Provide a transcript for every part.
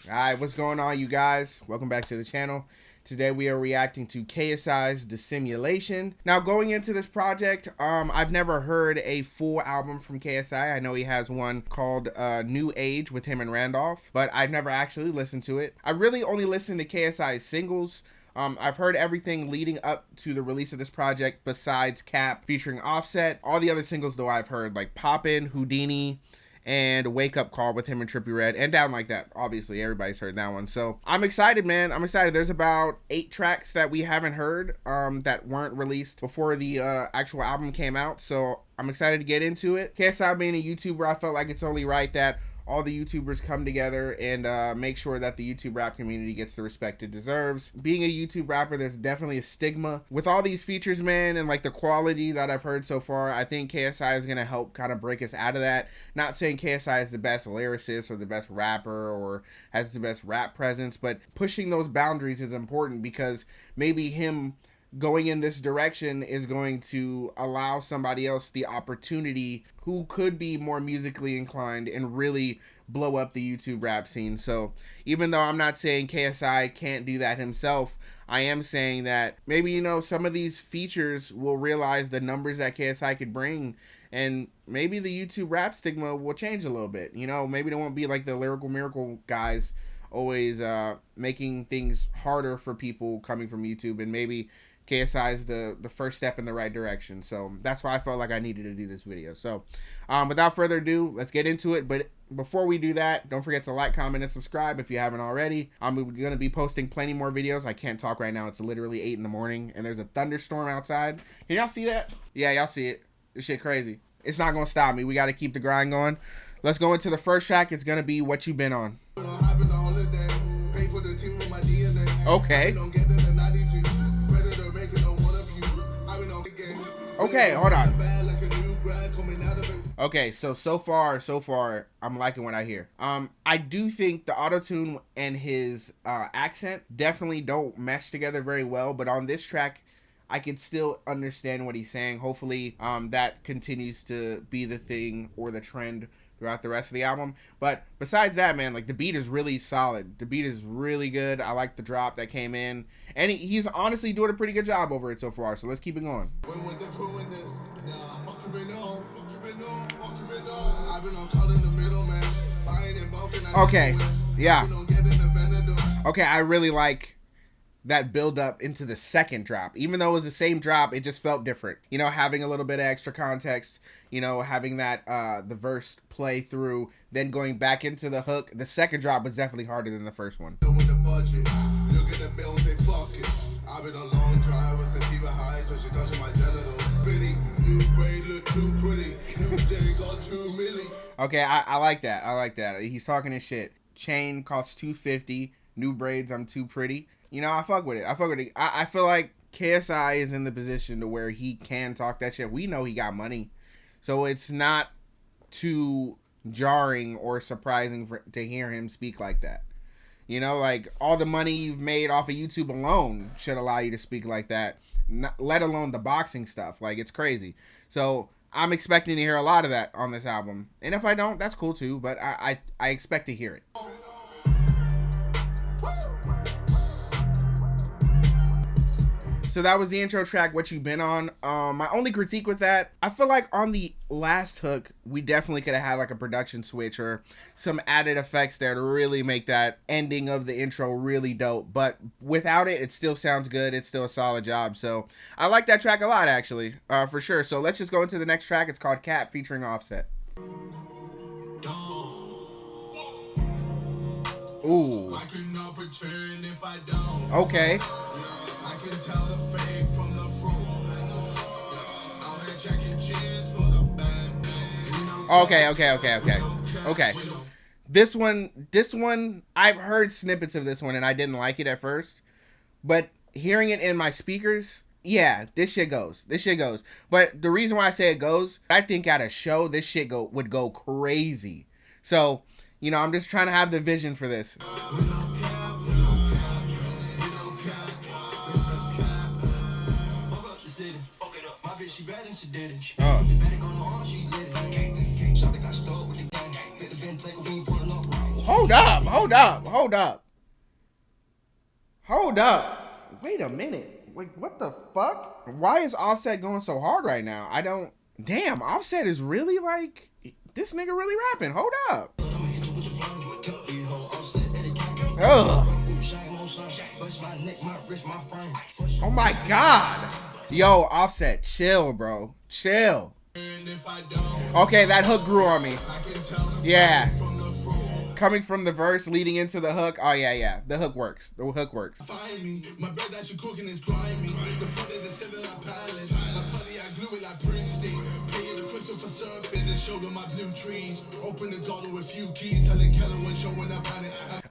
Alright, what's going on, you guys? Welcome back to the channel. Today we are reacting to KSI's Dissimulation. Now, going into this project, I've never heard a full album from KSI. I know he has one called New Age with him and Randolph, but I've never actually listened to it. I really only listened to KSI's singles. I've heard everything leading up to the release of this project besides Cap featuring Offset. All the other singles, though, I've heard, like Poppin, Houdini, and Wake Up Call with him and Trippie Redd, and Down Like That. Obviously, everybody's heard that one. So I'm excited, man. I'm excited. There's about 8 tracks that we haven't heard that weren't released before the actual album came out. So I'm excited to get into it. KSI being a YouTuber, I felt like it's only right that all the YouTubers come together and make sure that the YouTube rap community gets the respect it deserves. Being a YouTube rapper, there's definitely a stigma. With all these features, man, and like the quality that I've heard so far, I think KSI is going to help kind of break us out of that. Not saying KSI is the best lyricist or the best rapper or has the best rap presence, but pushing those boundaries is important because maybe him going in this direction is going to allow somebody else the opportunity who could be more musically inclined and really blow up the YouTube rap scene. So even though I'm not saying KSI can't do that himself, I am saying that maybe, you know, some of these features will realize the numbers that KSI could bring, and maybe the YouTube rap stigma will change a little bit. You know, maybe they won't be like the Lyrical Miracle guys always making things harder for people coming from YouTube, and maybe KSI is the first step in the right direction. So that's why I felt like I needed to do this video. So without further ado, let's get into it. But before we do that, don't forget to like, comment, and subscribe if you haven't already. I'm going to be posting plenty more videos. I can't talk right now. It's literally 8 in the morning and there's a thunderstorm outside. Can y'all see that? Yeah, y'all see it. This shit crazy. It's not going to stop me. We got to keep the grind going. Let's go into the first track. It's going to be What You Been On. Okay. Okay, hold on. Okay, so far, I'm liking what I hear. I do think the auto-tune and his accent definitely don't mesh together very well, but on this track, I can still understand what he's saying. Hopefully, that continues to be the thing or the trend throughout the rest of the album. But besides that, man, like the beat is really solid. The beat is really good. I like the drop that came in, and he's honestly doing a pretty good job over it so far. So let's keep it going. Okay, yeah. Okay, I really like that build up into the second drop. Even though it was the same drop, it just felt different. You know, having a little bit of extra context, you know, having that the verse play through, then going back into the hook. The second drop was definitely harder than the first one. Okay, I like that. I like that. He's talking his shit. Chain costs $250. New braids, I'm too pretty. You know, I fuck with it. I feel like KSI is in the position to where he can talk that shit. We know he got money, so it's not too jarring or surprising to hear him speak like that. You know, like all the money you've made off of YouTube alone should allow you to speak like that, let alone the boxing stuff. Like, it's crazy. So I'm expecting to hear a lot of that on this album. And if I don't, that's cool too, but I expect to hear it. So that was the intro track, What You Been On. My only critique with that, I feel like on the last hook, we definitely could have had like a production switch or some added effects there to really make that ending of the intro really dope. But without it, it still sounds good. It's still a solid job. So I like that track a lot, actually, for sure. So let's just go into the next track. It's called Cap featuring Offset. Ooh. Okay. I can tell the fake from the fruit. Out here checking cheers for the band. Okay. This one, I've heard snippets of this one and I didn't like it at first, but hearing it in my speakers, yeah, this shit goes. But the reason why I say it goes, I think at a show, this shit would go crazy. So, you know, I'm just trying to have the vision for this. Hold up, hold up, hold up. Hold up. Wait a minute. Wait, what the fuck? Why is Offset going so hard right now? I don't... Damn, Offset is really like... This nigga really rapping. Hold up. Ugh. Oh my God. Yo, Offset, chill, bro. Chill. Okay, that hook grew on me. Yeah. Coming from the verse leading into the hook. Oh yeah, yeah. The hook works. The hook works.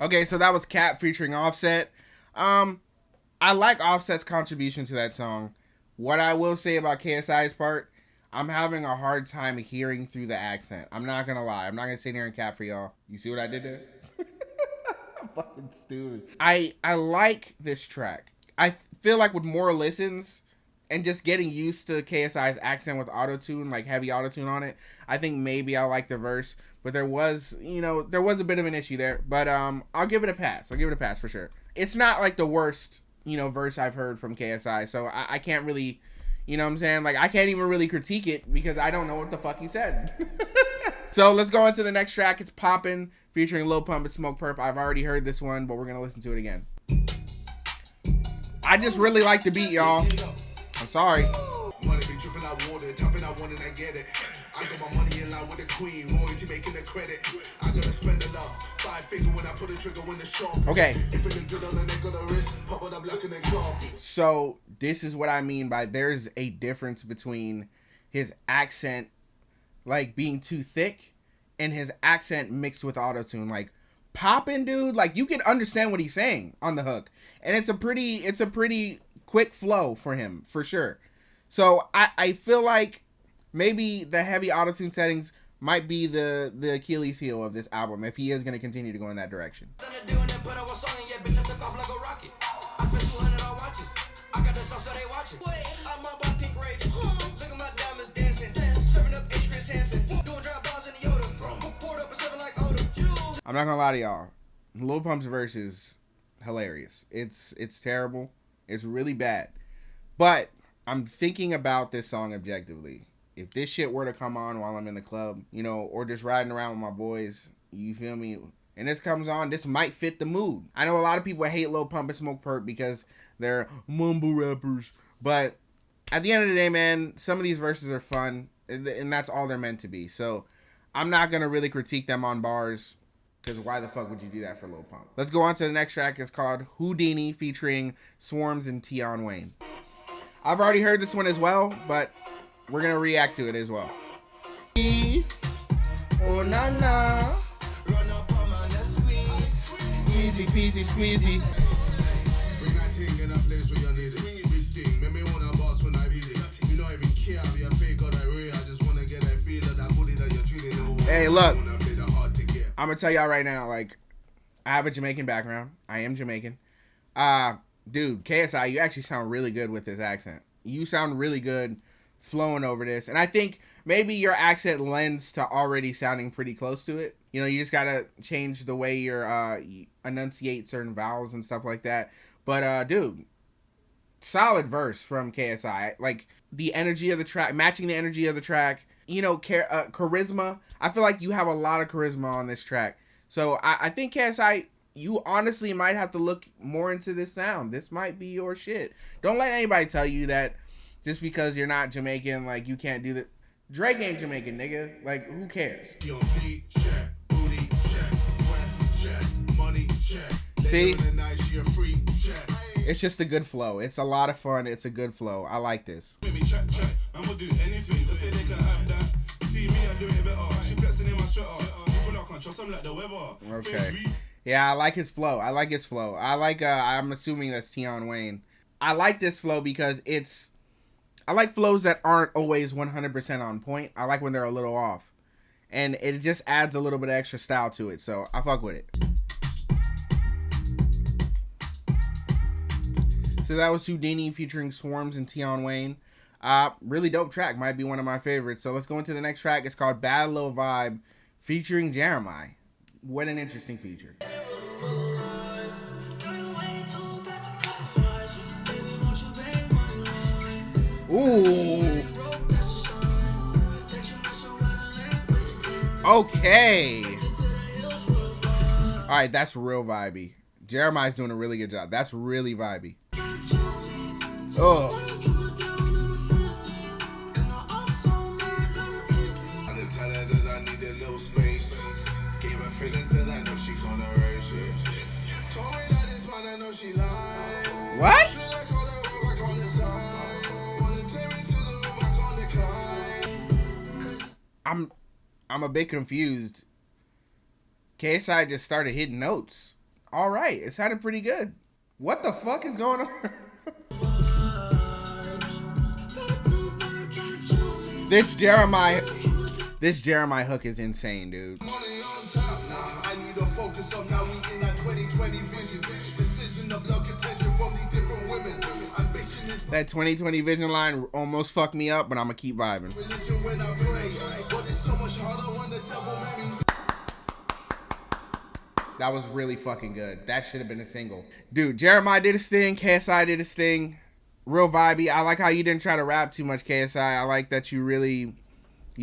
Okay, so that was Cap featuring Offset. I like Offset's contribution to that song. What I will say about KSI's part, I'm having a hard time hearing through the accent. I'm not gonna lie. I'm not gonna sit here and cap for y'all. You see what I did there? I'm fucking stupid. I like this track. I feel like with more listens and just getting used to KSI's accent with autotune, like heavy autotune on it, I think maybe I like the verse. But there was, there was a bit of an issue there. But I'll give it a pass. I'll give it a pass for sure. It's not like the worst, verse I've heard from KSI. So I can't really... You know what I'm saying? Like, I can't even really critique it because I don't know what the fuck he said. So let's go on to the next track. It's Poppin' featuring Lil Pump and Smokepurpp. I've already heard this one, but we're going to listen to it again. I just really like the beat, y'all. I'm sorry. I got my money in line with the queen, royalty making the credit. I gotta spend a lot. 5 figure when I put a trigger in the shop. Okay. If it look good on the neck of the wrist, pop it up like an example. So this is what I mean by there's a difference between his accent like being too thick and his accent mixed with autotune. Like Poppin', dude, like you can understand what he's saying on the hook. And it's a pretty quick flow for him, for sure. So I feel like maybe the heavy autotune settings might be the Achilles heel of this album if he is going to continue to go in that direction. I'm not going to lie to y'all. Lil Pump's verse is hilarious. It's terrible. It's really bad. But I'm thinking about this song objectively. If this shit were to come on while I'm in the club, or just riding around with my boys, you feel me? And this comes on, this might fit the mood. I know a lot of people hate Lil Pump and Smokepurpp because they're mumble rappers. But at the end of the day, man, some of these verses are fun. And that's all they're meant to be. So I'm not going to really critique them on bars. Because why the fuck would you do that for Lil Pump? Let's go on to the next track. It's called Houdini featuring Swarmz and Tion. I've already heard this one as well, but we're going to react to it as well. Oh, na na. Run up on my net squeeze. Easy peasy squeezy. Bring that thing in a place where you need it. Bring it big thing. Make me want to boss when I beat it. You don't even care. I'll be a fake or I real. I just want to get a feel of that booty that you're treating. Hey, look. I'm going to tell y'all right now, like, I have a Jamaican background. I am Jamaican. Dude, KSI, you actually sound really good with this accent. You sound really good flowing over this. And I think maybe your accent lends to already sounding pretty close to it. You just got to change the way you enunciate certain vowels and stuff like that. But, dude, solid verse from KSI. Like, the energy of the track, matching the energy of the track. Charisma. I feel like you have a lot of charisma on this track. So I think KSI, you honestly might have to look more into this sound. This might be your shit. Don't let anybody tell you that just because you're not Jamaican, like, you can't do that. Drake ain't Jamaican, nigga. Like, who cares? See? It's just a good flow. It's a lot of fun. It's a good flow. I like this. Okay. Yeah, I like his flow. I'm assuming that's Tion. I like this flow because I like flows that aren't always 100% on point. I like when they're a little off. And it just adds a little bit of extra style to it. So I fuck with it. So that was Houdini featuring Swarmz and Tion. Really dope track. Might be one of my favorites. So let's go into the next track. It's called Bad Lil Vibe featuring Jeremih. What an interesting feature. Ooh. Okay. All right, that's real vibey. Jeremiah's doing a really good job. That's really vibey. Oh. What? I'm a bit confused. KSI just started hitting notes. All right, it sounded pretty good. What the fuck is going on? This Jeremiah hook is insane, dude. That 2020 vision line almost fucked me up, but I'm gonna keep vibing. That was really fucking good. That should have been a single. Dude, Jeremiah did his thing. KSI did his thing. Real vibey. I like how you didn't try to rap too much, KSI. I like that you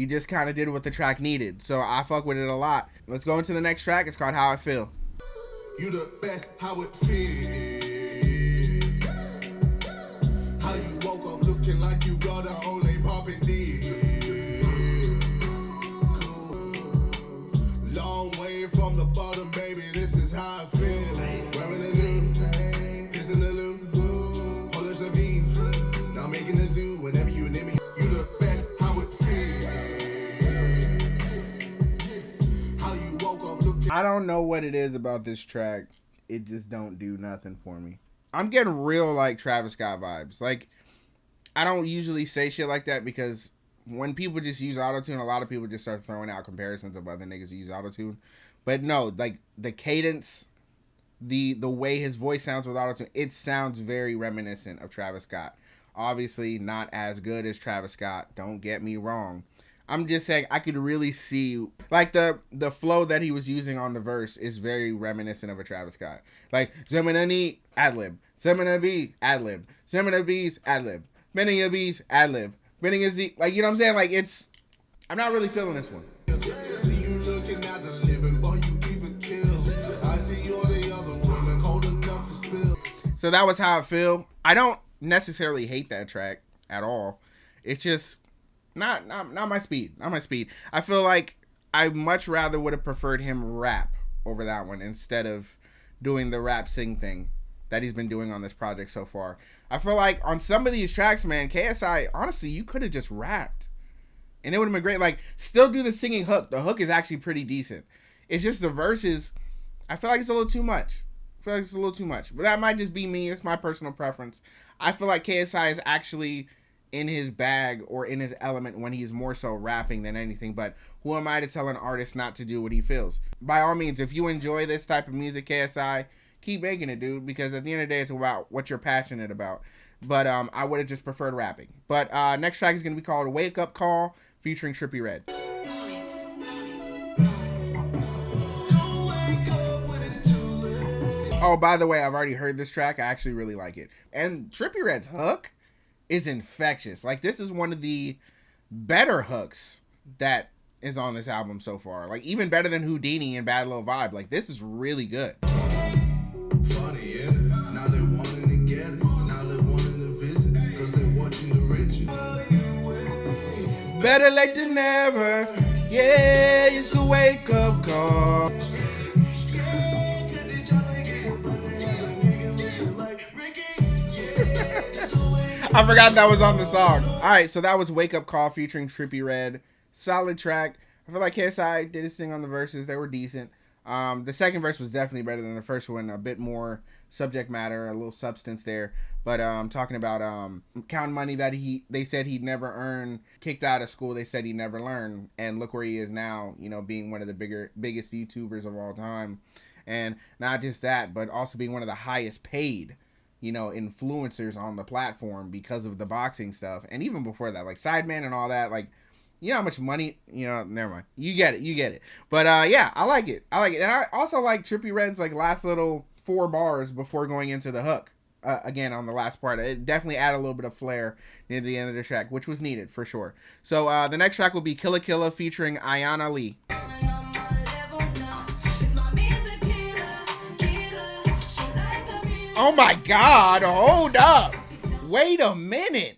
just kind of did what the track needed. So I fuck with it a lot. Let's go into the next track. It's called How I Feel. You the best, how it feels. How you woke up looking like you got a only poppin' D. Long way from the bottom, baby. This is how I feel. Wearing a new, kissing a new, polish a V. Now making a zoo whenever you name me. You the best, how it feels. How you woke up looking. I don't know what it is about this track. It just don't do nothing for me. I'm getting real like Travis Scott vibes. Like, I don't usually say shit like that because when people just use autotune, a lot of people just start throwing out comparisons of other niggas who use autotune. But no, like the cadence, the way his voice sounds with autotune, it sounds very reminiscent of Travis Scott. Obviously not as good as Travis Scott, don't get me wrong. I'm just saying I could really see like the flow that he was using on the verse is very reminiscent of a Travis Scott. Like Zemina ad-lib, Zemina B ad-lib, Zemina B's ad-lib, Benning B's ad-lib, Benning is the, like, you know what I'm saying? Like, it's, I'm not really feeling this one. So that was How I Feel. I don't necessarily hate that track at all. It's just not my speed. Not my speed. I feel like I much rather would have preferred him rap over that one instead of doing the rap sing thing that he's been doing on this project so far. I feel like on some of these tracks, man, KSI, honestly, you could have just rapped. And it would have been great. Like, still do the singing hook. The hook is actually pretty decent. It's just the verses, I feel like it's a little too much. But that might just be me. It's my personal preference. I feel like KSI is actually in his bag or in his element when he's more so rapping than anything. But who am I to tell an artist not to do what he feels? By all means, if you enjoy this type of music, KSI, keep making it, dude. Because at the end of the day, it's about what you're passionate about. But I would have just preferred rapping. But next track is going to be called Wake Up Call featuring Trippie Redd. Oh, by the way, I've already heard this track. I actually really like it. And Trippie Redd's hook is infectious. Like, this is one of the better hooks that is on this album so far. Like, even better than Houdini and Bad Lil Vibe. Like, this is really good. Funny, yeah. Now they wanting to get it. Now they wanting to visit. Cause they watching the rich. Better late than never. Yeah, it's the wake up call. I forgot that was on the song. Alright, so that was Wake Up Call featuring Trippie Redd. Solid track. I feel like KSI did his thing on the verses. They were decent. The second verse was definitely better than the first one. A bit more subject matter, a little substance there. But talking about counting money that they said he'd never earn, kicked out of school, they said he never learned. And look where he is now, you know, being one of the biggest YouTubers of all time. And not just that, but also being one of the highest paid, you know, influencers on the platform because of the boxing stuff. And even before that, like Sideman and all that, like, You know how much money, you know, never mind. You get it. But yeah, I like it. And I also like Trippie Redd's like last little 4 bars before going into the hook. Again, on the last part, it definitely added a little bit of flair near the end of the track, which was needed for sure. So the next track will be Killa Killa featuring Aiyanna-Lee. Oh my God, hold up. Wait a minute.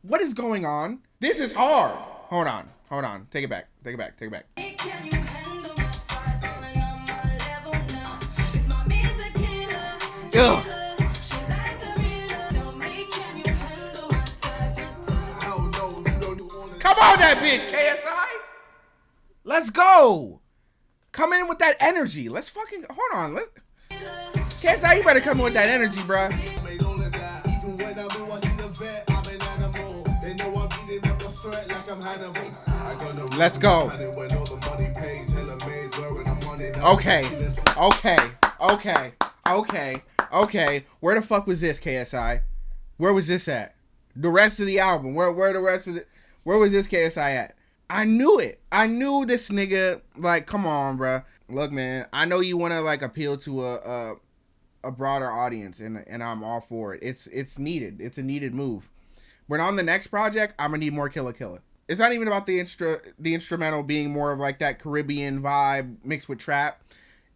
What is going on? This is hard. Hold on. Take it back. Ugh. Come on, that bitch, KSI. Let's go. Come in with that energy. Let's fucking, hold on. KSI, you better come in with that energy, bruh. Let's go. Okay. Where the fuck was this, KSI? Where was this at? The rest of the album. Where was this KSI at? I knew it. I knew this nigga. Like, come on, bruh. Look, man. I know you want to like appeal to a broader audience, and I'm all for it. It's needed. It's a needed move. But on the next project, I'm gonna need more Killa Killa. It's not even about the instrumental being more of like that Caribbean vibe mixed with trap.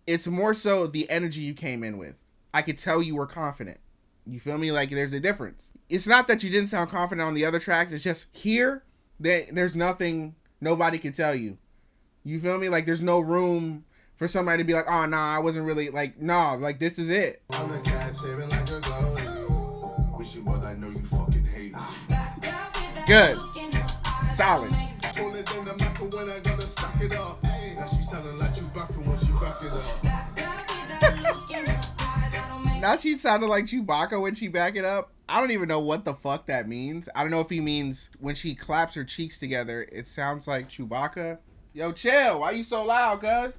It's more so the energy you came in with. I could tell you were confident. You feel me? Like, there's a difference. It's not that you didn't sound confident on the other tracks. It's just here that there's nothing nobody can tell you. You feel me? Like, there's no room for somebody to be like, oh, nah, I wasn't really, like, nah, like, this is it. I'm a cat saving like a goalie. Wishing what I know you fucking hate. Good. Solid. Now she sounded like Chewbacca when she back it up. I don't even know what the fuck that means. I don't know if he means when she claps her cheeks together, it sounds like Chewbacca. Yo, chill. Why you so loud, cuz? I'm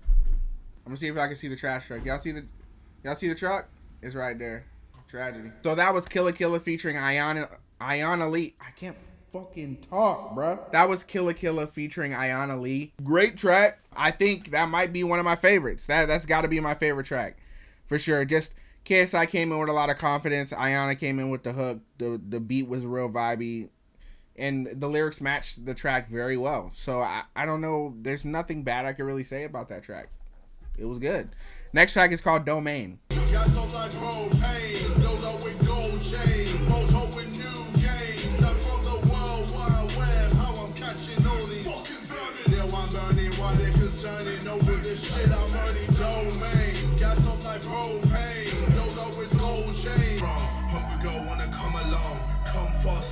gonna see if I can see the trash truck. Y'all see the truck? It's right there. Tragedy. So that was Killa Killa featuring Aiyanna-Lee. I can't fucking talk, bruh. That was Killa Killa featuring Aiyanna-Lee. Great track. I think that might be one of my favorites. That's got to be my favorite track for sure. Just KSI came in with a lot of confidence. Aiyanna came in with the hook. The beat was real vibey, and the lyrics matched the track very well. So I don't know. There's nothing bad I can really say about that track. It was good. Next track is called Domain.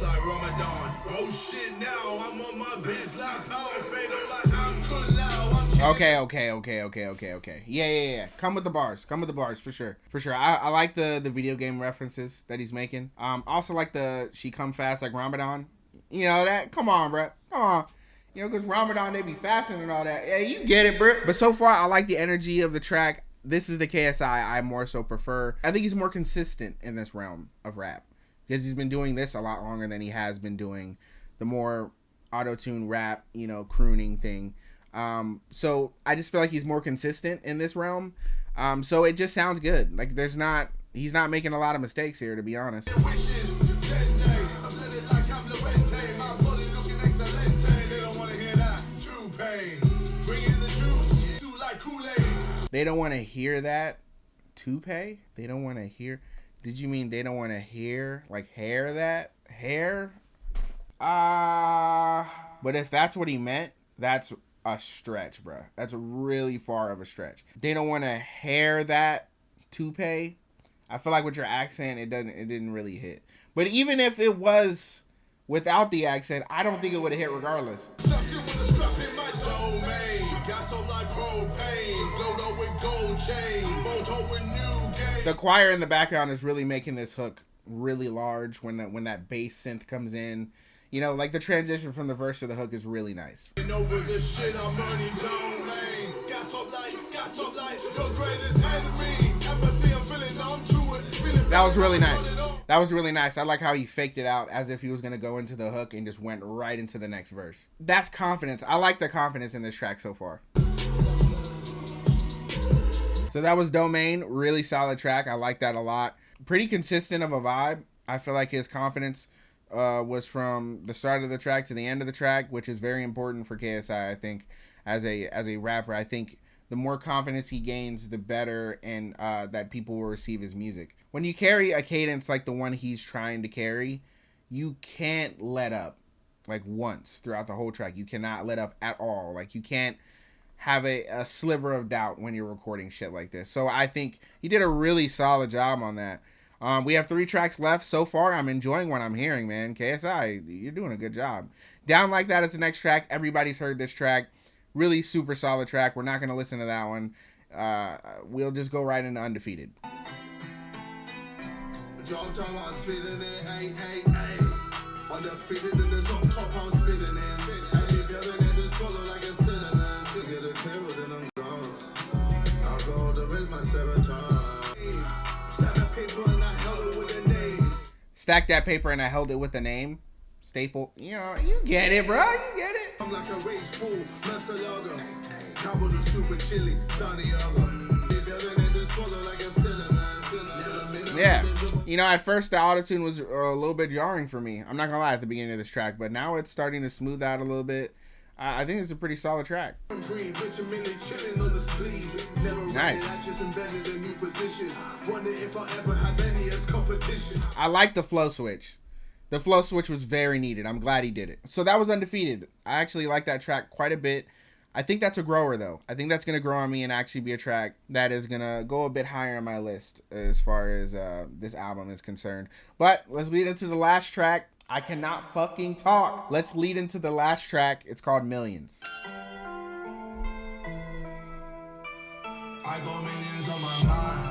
Like Ramadan. Oh shit, now I'm on my biz like power fatal like I'm Okay. Yeah. Come with the bars for sure. I like the video game references that he's making. Also like the she come fast like Ramadan. You know that? Come on, bro. Come on. You know, because Ramadan they be fasting and all that. Yeah, you get it, bro. But so far I like the energy of the track. This is the KSI I more so prefer. I think he's more consistent in this realm of rap, because he's been doing this a lot longer than he has been doing the more auto-tune rap, you know, crooning thing. So I just feel like he's more consistent in this realm. So it just sounds good. Like he's not making a lot of mistakes here, to be honest. They don't want to hear that. Toupee? They don't want to hear. Did you mean they don't want to hear, like, hair that? Hair? But if that's what he meant, that's a stretch, bro. That's really far of a stretch. They don't want to hair that toupee. I feel like with your accent, it didn't really hit. But even if it was without the accent, I don't think it would have hit regardless. The choir in the background is really making this hook really large when that bass synth comes in. You know, like the transition from the verse to the hook is really nice. That was really nice. That was really nice. I like how he faked it out as if he was going to go into the hook and just went right into the next verse. That's confidence. I like the confidence in this track so far. So that was Domain. Really solid track. I like that a lot. Pretty consistent of a vibe. I feel like his confidence was from the start of the track to the end of the track, which is very important for KSI, I think, as a rapper. I think the more confidence he gains, the better, and that people will receive his music. When you carry a cadence like the one he's trying to carry, you can't let up, like, once throughout the whole track. You cannot let up at all. Like, you can't have a sliver of doubt when you're recording shit like this. So I think he did a really solid job on that. We have 3 tracks left so far. I'm enjoying what I'm hearing, man. KSI, you're doing a good job. Down Like That is the next track. Everybody's heard this track. Really super solid track. We're not going to listen to that one. We'll just go right into Undefeated. Drop top, I'm spitting it, ay, ay, ay. Undefeated in the drop top, I'm spitting it. I keep yelling at the swallow like a cinnamon. Get a table, then I'm gone. I'll go hold the rest my serotonin. Stack that paper and I held it with a name. Stack that paper and I held it with a name. Staple. You know, you get it, bro. You get it. I'm like a rage bull, Messalaga. Cowboy the super chili, Santiago. Keep yelling at the swallow like a cinnamon. Yeah, you know, at first the autotune was a little bit jarring for me. I'm not gonna lie at the beginning of this track, but now it's starting to smooth out a little bit. I think it's a pretty solid track. Nice. I like the flow switch. The flow switch was very needed. I'm glad he did it. So that was Undefeated. I actually like that track quite a bit. I think that's a grower, though. I think that's going to grow on me and actually be a track that is going to go a bit higher on my list as far as this album is concerned. But let's lead into the last track. I cannot fucking talk. Let's lead into the last track. It's called Millions. I got millions on my mind.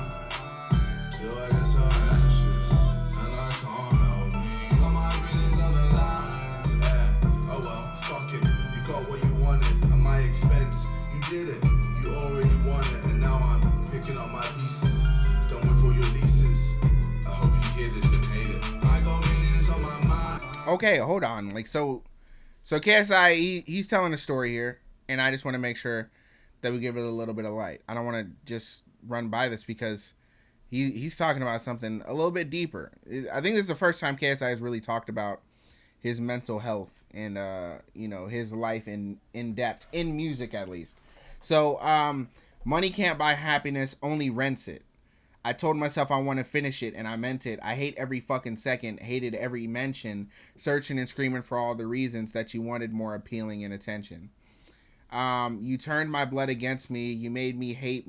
Still I get so anxious, and I can't help me. Got my millions on the line. Yeah. Oh well, fuck it. You got what you wanted at my expense. You did it. You already won it, and now I'm picking up my pieces. Don't wait for your leases. I hope you hear this and hate it. I got millions on my mind. Okay, hold on. Like so KSI, he's telling a story here, and I just want to make sure that we give it a little bit of light. I don't want to just run by this because he's talking about something a little bit deeper. I think this is the first time KSI has really talked about his mental health and you know, his life in depth, in music at least. So money can't buy happiness, only rents it. I told myself I want to finish it, and I meant it. I hate every fucking second, hated every mention, searching and screaming for all the reasons that you wanted more appealing and attention. You turned my blood against me. You made me hate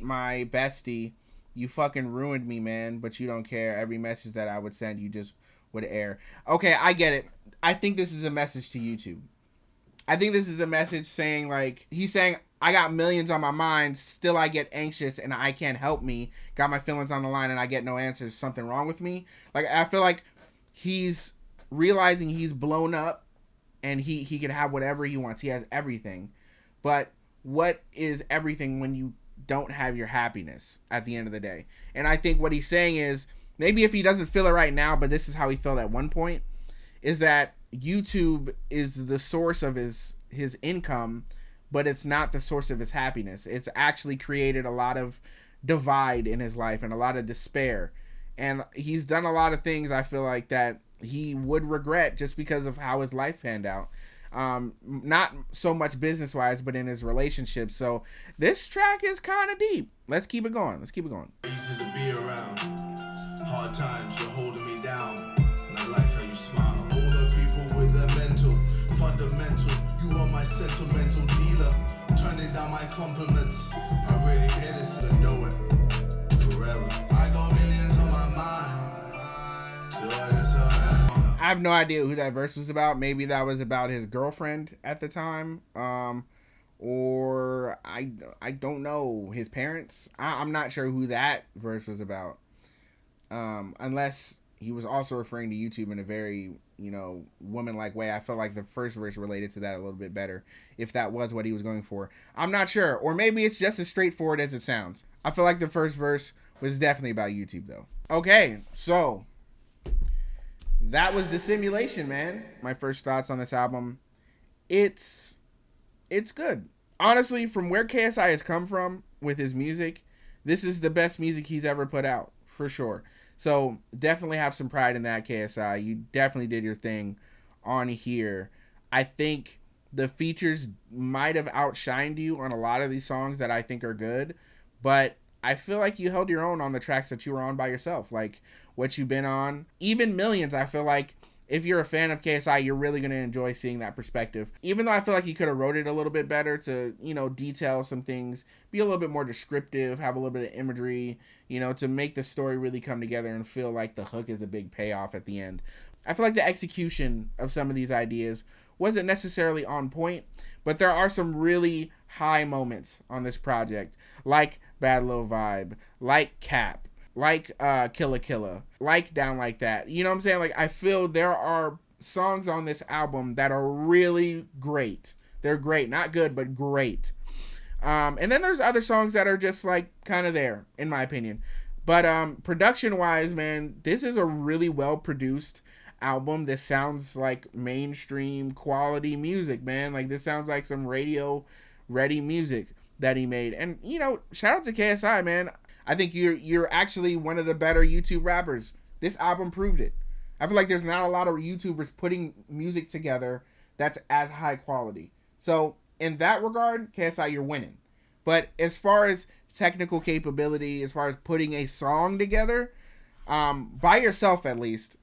my bestie. You fucking ruined me, man, but you don't care. Every message that I would send, you just would air. Okay, I get it. I think this is a message to YouTube. I think this is a message saying, like, he's saying, I got millions on my mind, still I get anxious and I can't help me. Got my feelings on the line and I get no answers. Something wrong with me? Like, I feel like he's realizing he's blown up and he can have whatever he wants. He has everything. But what is everything when you don't have your happiness at the end of the day? And I think what he's saying is, maybe if he doesn't feel it right now, but this is how he felt at one point, is that YouTube is the source of his income, but it's not the source of his happiness. It's actually created a lot of divide in his life and a lot of despair. And he's done a lot of things, I feel like, that he would regret just because of how his life panned out. Not so much business-wise, but in his relationships. So this track is kind of deep. Let's keep it going. Let's keep it going. Easy to be around. Hard times, you're holding me down. And I like how you smile. All the people with their mental, fundamental. You are my sentimental dealer. Turning down my compliments. I really hear this and know it. Forever. I got millions on my mind. Still I guess I have no idea who that verse was about. Maybe that was about his girlfriend at the time. Or I don't know, his parents. I'm not sure who that verse was about. Unless he was also referring to YouTube in a very, you know, woman-like way. I felt like the first verse related to that a little bit better, if that was what he was going for. I'm not sure. Or maybe it's just as straightforward as it sounds. I feel like the first verse But it's definitely about YouTube though. Okay, so that was Dissimulation, man. My first thoughts on this album. It's good. Honestly, from where KSI has come from with his music, this is the best music he's ever put out, for sure. So definitely have some pride in that, KSI. You definitely did your thing on here. I think the features might have outshined you on a lot of these songs that I think are good, but I feel like you held your own on the tracks that you were on by yourself, like What You've Been On. Even Millions, I feel like if you're a fan of KSI, you're really going to enjoy seeing that perspective. Even though I feel like he could have wrote it a little bit better to, you know, detail some things, be a little bit more descriptive, have a little bit of imagery, you know, to make the story really come together and feel like the hook is a big payoff at the end. I feel like the execution of some of these ideas wasn't necessarily on point, but there are some really high moments on this project, like Bad Lil Vibe, like Cap, like Killa Killa, like Down Like That. You know what I'm saying? Like, I feel there are songs on this album that are really great. They're great, not good, but great. And then there's other songs that are just like kind of there, in my opinion. But production wise, man, this is a really well produced album. This sounds like mainstream quality music, man. Like, this sounds like some radio ready music that he made. And, you know, shout out to KSI, man. I think you're actually one of the better YouTube rappers. This album proved it. I feel like there's not a lot of YouTubers putting music together that's as high quality. So in that regard, KSI, you're winning. But as far as technical capability, as far as putting a song together, by yourself at least,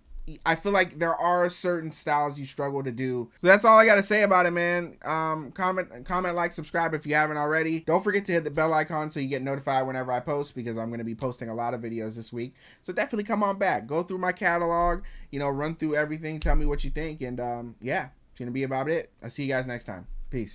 I feel like there are certain styles you struggle to do. So that's all I got to say about it, man. Comment, like, subscribe if you haven't already. Don't forget to hit the bell icon so you get notified whenever I post, because I'm going to be posting a lot of videos this week. So definitely come on back. Go through my catalog, you know, run through everything. Tell me what you think. And yeah, it's going to be about it. I'll see you guys next time. Peace.